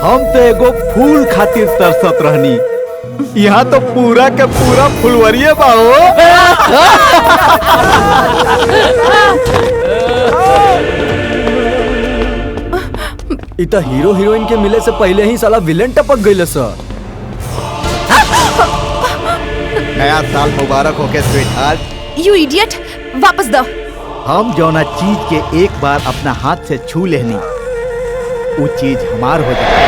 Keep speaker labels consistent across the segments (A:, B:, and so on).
A: हम तो एगो फूल खातिर तरसत रहनी, यहाँ तो पूरा के पूरा फुलवरिये बा हो।
B: इता हीरो हीरोइन के मिले से पहले ही साला विलेन टपक गइल सर।
A: नया साल मुबारक हो के स्वीटहार्ट।
C: यू इडियट, वापस दो।
A: हम जौना चीज के एक बार अपना हाथ से छू लेनी, वो चीज हमार हो जाए।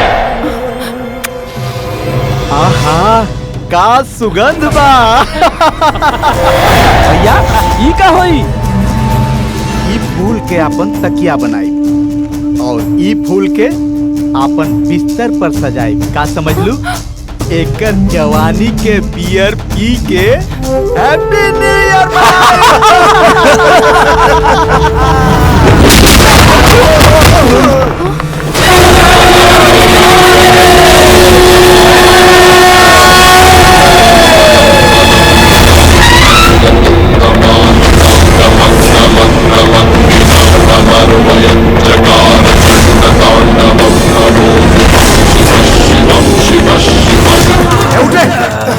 A: आहा, का सुगंध बा।
B: भैया ई का होई?
A: ई फूल के अपन तकिया बनाई और ई फूल के अपन बिस्तर पर सजाई। का समझ लू? एकर जवानी के बियर पी के हैप्पी न्यू ईयर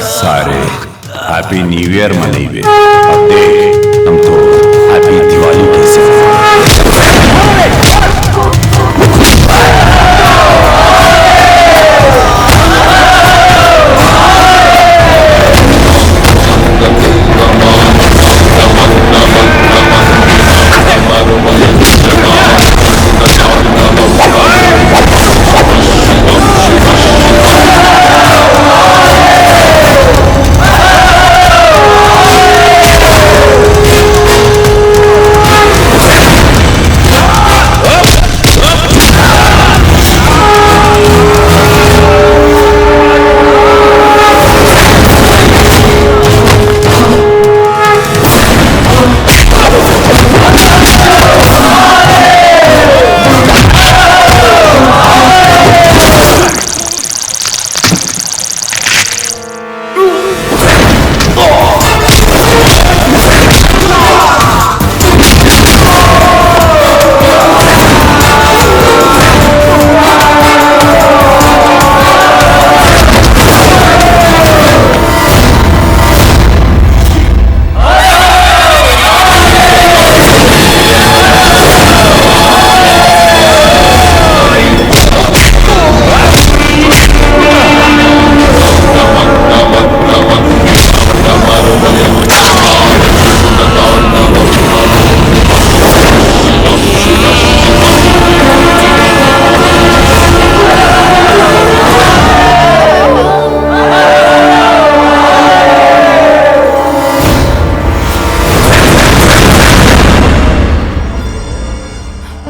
D: सारे हैप्पी न्यू ईयर मनाइए। अब देख हम तो हैप्पी दिवाली कैसे।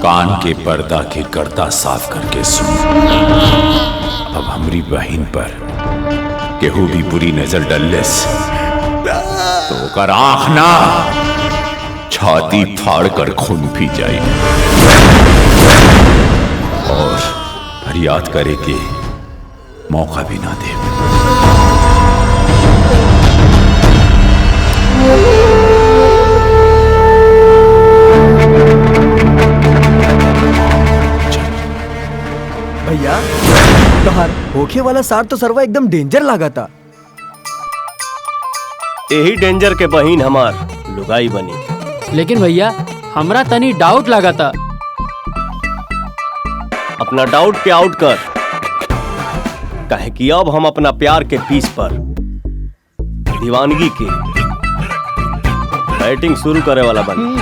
D: कान के पर्दा के गर्दा साफ करके सुन। अब हमरी बहन पर केहू भी बुरी नजर डलस तो ओकर आंख ना छाती फाड़ कर खून पी जाए और फरियाद करे के मौका भी ना दे।
B: भैया तोहार होखे वाला सार तो सरवा एकदम डेंजर लगा था।
E: यही डेंजर के बहिन हमार लुगाई बनी।
F: लेकिन भैया हमरा तनी डाउट लगा था।
E: अपना डाउट पे आउट कर, काहे कि अब हम अपना प्यार के पीस पर दीवानगी की बैटिंग शुरू करे वाला बन।